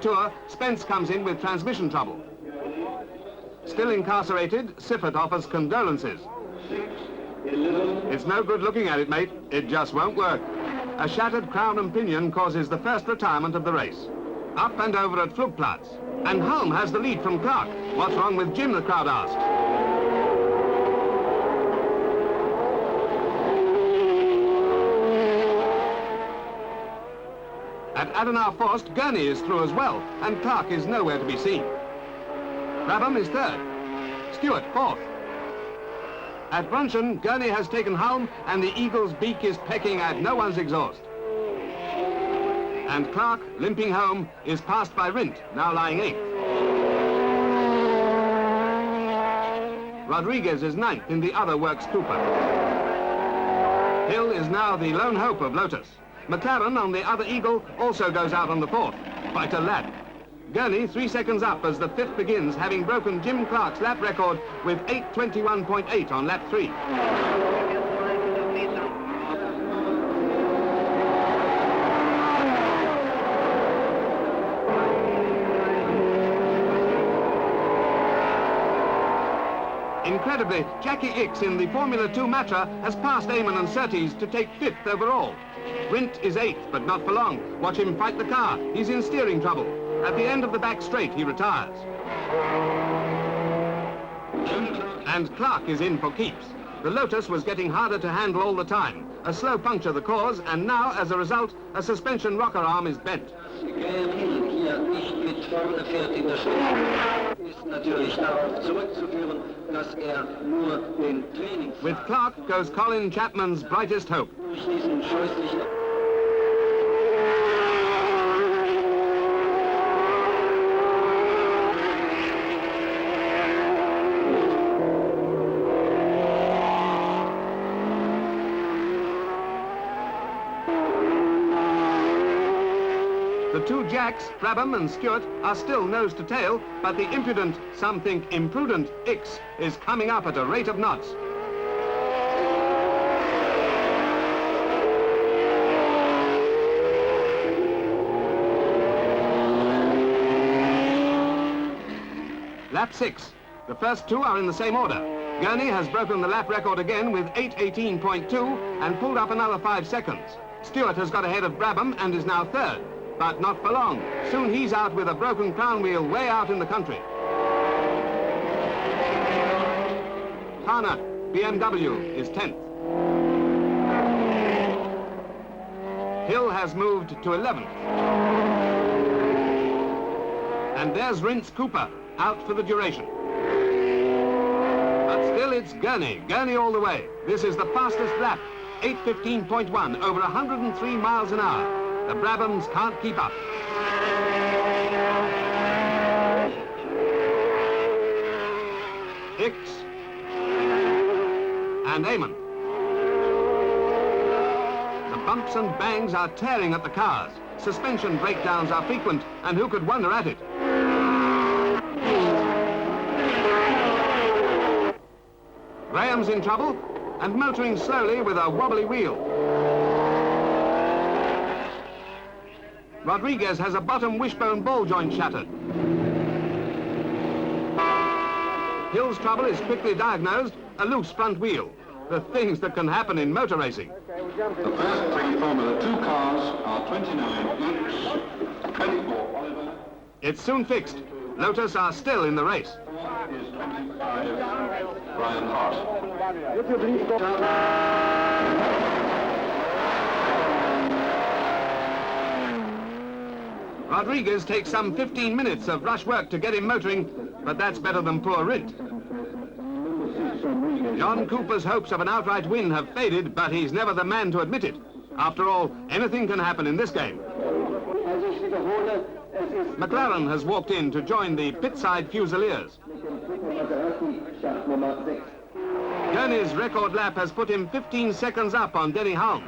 tour, Spence comes in with transmission trouble. Still incarcerated, Siffert offers condolences. It's no good looking at it, mate. It just won't work. A shattered crown and pinion causes the first retirement of the race. Up and over at Flugplatz. And Hulme has the lead from Clark. What's wrong with Jim, the crowd asked. At Adenauer Forst, Gurney is through as well, and Clark is nowhere to be seen. Brabham is third. Stewart, fourth. At Brunchen, Gurney has taken Hulme, and the Eagle's beak is pecking at no one's exhaust. And Clark, limping home, is passed by Rindt, now lying eighth. Rodriguez is ninth in the other works Cooper. Hill is now the lone hope of Lotus. McLaren on the other Eagle also goes out on the fourth. Quite a lap. Gurney 3 seconds up as the fifth begins, having broken Jim Clark's lap record with 8:21.8 on lap 3. Incredibly, Jackie Ickx in the Formula 2 Matra has passed Eamon and Surtees to take fifth overall. Rindt is eighth, but not for long. Watch him fight the car. He's in steering trouble. At the end of the back straight, he retires. And Clark is in for keeps. The Lotus was getting harder to handle all the time. A slow puncture the cause, and now, as a result, a suspension rocker arm is bent. With Clark goes Colin Chapman's brightest hope. The two Jacks, Brabham and Stewart, are still nose to tail, but the impudent, some think imprudent, Ickx is coming up at a rate of knots. Lap 6. The first two are in the same order. Gurney has broken the lap record again with 8:18.2 and pulled up another 5 seconds. Stewart has got ahead of Brabham and is now third. But not for long. Soon he's out with a broken crown wheel way out in the country. Hana, BMW, is 10th. Hill has moved to 11th. And there's Rindt's Cooper, out for the duration. But still it's Gurney all the way. This is the fastest lap, 8:15.1, over 103 miles an hour. The Brabhams can't keep up. Ickx and Eamon. The bumps and bangs are tearing at the cars. Suspension breakdowns are frequent, and who could wonder at it? Graham's in trouble and motoring slowly with a wobbly wheel. Rodriguez has a bottom wishbone ball joint shattered. Hill's trouble is quickly diagnosed, a loose front wheel. The things that can happen in motor racing. The first three Formula 2 cars are 29 Ickx, 24 Oliver. It's soon fixed. Lotus are still in the race. Is 25 Brian Hart. Rodriguez takes some 15 minutes of rush work to get him motoring, but that's better than poor Rindt. John Cooper's hopes of an outright win have faded, but he's never the man to admit it. After all, anything can happen in this game. McLaren has walked in to join the pit-side Fusiliers. Gurney's record lap has put him 15 seconds up on Denny Hulme.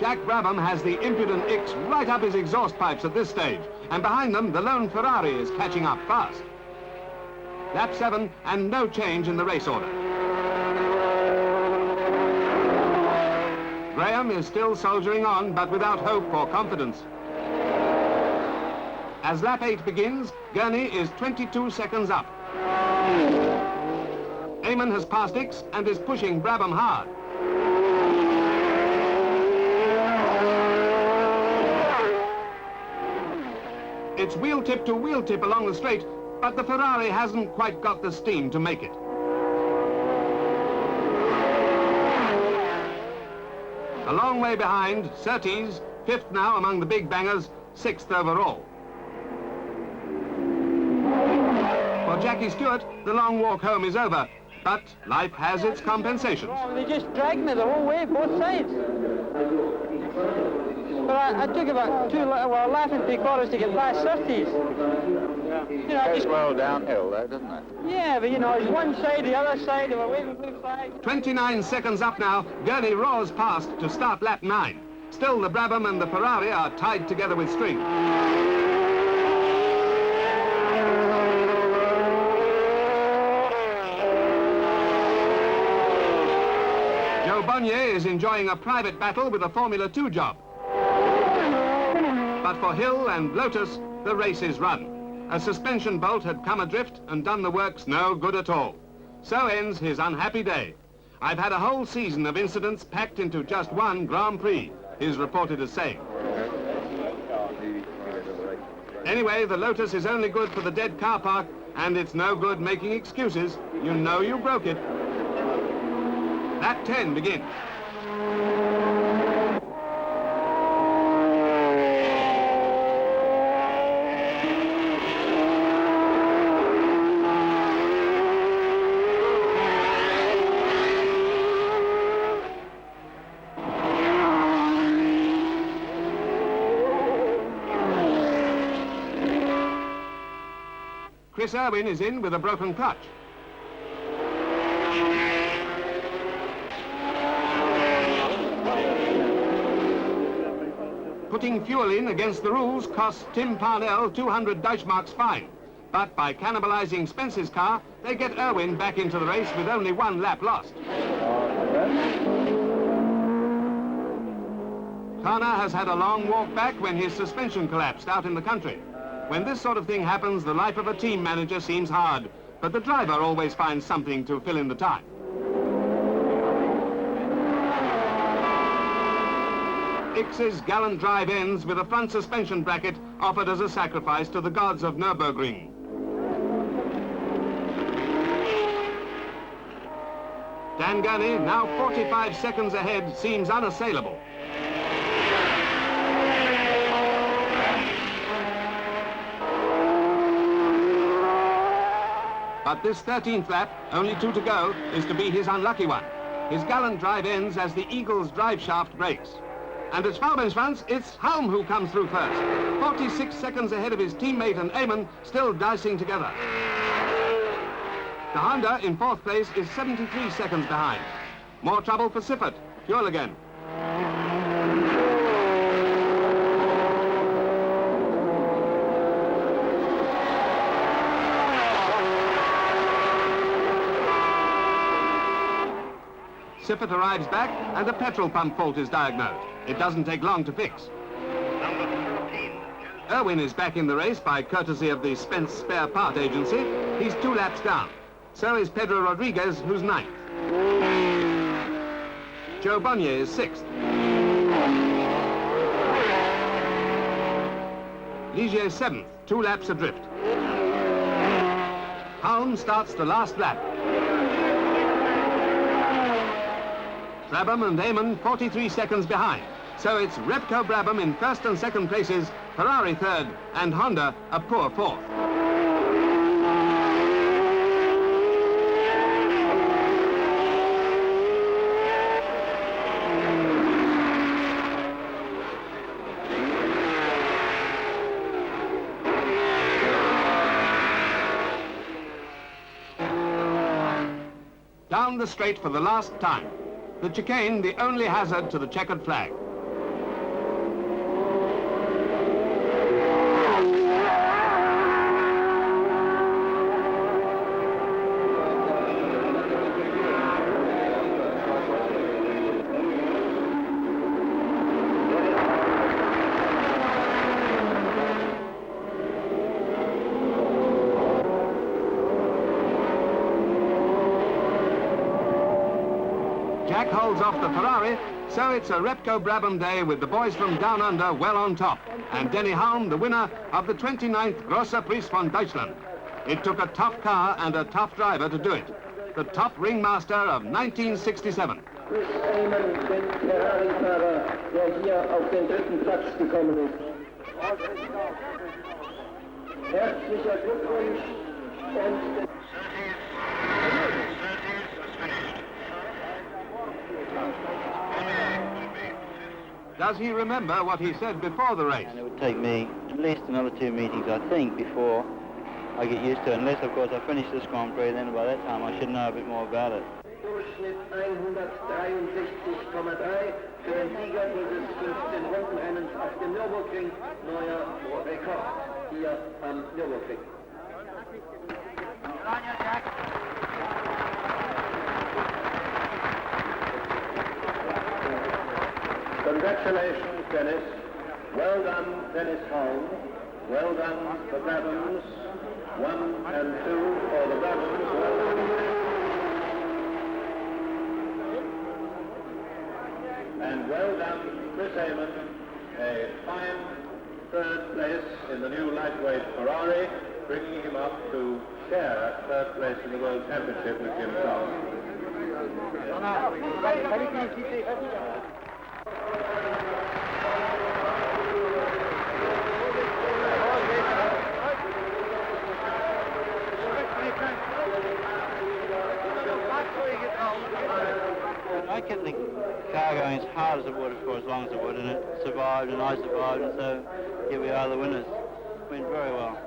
Jack Brabham has the impudent Ickx right up his exhaust pipes at this stage, and behind them, the lone Ferrari is catching up fast. Lap 7, and no change in the race order. Graham is still soldiering on, but without hope or confidence. As lap 8 begins, Gurney is 22 seconds up. Eamon has passed Ix and is pushing Brabham hard. It's wheel tip to wheel tip along the straight, but the Ferrari hasn't quite got the steam to make it. A long way behind, Surtees, 5th now among the big bangers, 6th overall. For Jackie Stewart, the long walk home is over, but life has its compensations. Well, they just dragged me the whole way, both sides. But I took about a lap and 3/4 to get past Surtees. You know, It's well downhill though, doesn't it? yeah, but you know, it's one side, the other side, they were waving blue flags. 29 seconds up now, Gurney roars past to start lap 9. Still, the Brabham and the Ferrari are tied together with string. Joe Bonnier is enjoying a private battle with a Formula 2 job. But for Hill and Lotus, the race is run. A suspension bolt had come adrift and done the works no good at all. So ends his unhappy day. I've had a whole season of incidents packed into just one Grand Prix, his reported as saying. Anyway, the Lotus is only good for the dead car park, and it's no good making excuses. You know you broke it. Lap 10 begins. Chris Irwin is in with a broken clutch. Putting fuel in against the rules costs Tim Parnell 200 Deutschmarks fine. But by cannibalizing Spence's car, they get Irwin back into the race with only 1 lap lost. Kana has had a long walk back when his suspension collapsed out in the country. When this sort of thing happens, the life of a team manager seems hard, but the driver always finds something to fill in the time. Ix's gallant drive ends with a front suspension bracket offered as a sacrifice to the gods of Nürburgring. Dan Gurney, now 45 seconds ahead, seems unassailable. But this 13th lap, only 2 to go, is to be his unlucky one. His gallant drive ends as the Eagle's drive shaft breaks. And at Faubensfans, it's Hulme who comes through first. 46 seconds ahead of his teammate and Eamon, still dicing together. The Honda, in 4th place, is 73 seconds behind. More trouble for Siffert. Fuel again. Siffert arrives back and a petrol pump fault is diagnosed. It doesn't take long to fix. Irwin is back in the race by courtesy of the Spence Spare Part Agency. He's 2 laps down. So is Pedro Rodriguez, who's 9th. Joe Bonnier is 6th. Ligier 7th, 2 laps adrift. Hulme starts the last lap. Brabham and Eamon 43 seconds behind. So it's Repco Brabham in 1st and 2nd places, Ferrari 3rd, and Honda a poor 4th. Down the straight for the last time. The chicane, the only hazard to the checkered flag. Jack holds off the Ferrari, so it's a Repco Brabham day with the boys from down under well on top, and Denny Hulme the winner of the 29th Grosser Prix von Deutschland. It took a tough car and a tough driver to do it. The top ringmaster of 1967. Prix den Ferrari-Fahrer, der hier auf den 3. Platz gekommen ist. Herzlicher Glückwunsch und... Does he remember what he said before the race? And it would take me at least another 2 meetings, I think, before I get used to it. Unless, of course, I finish this Grand Prix, then by that time I should know a bit more about it. Durchschnitt 163,3 für den Sieger dieses 15 Rundenrennens auf dem Nürburgring. Neuer Rekord hier am Nürburgring. Congratulations, Dennis. Well done, Dennis Hulme. Well done, the Brabhams. 1 and 2 for the Brabhams. Well done. And well done, Chris Amon, a fine 3rd place in the new lightweight Ferrari, bringing him up to share 3rd place in the World Championship with himself. I kept the car going as hard as it would for as long as it would, and it survived, and I survived, and so here we are, the winners. Went very well.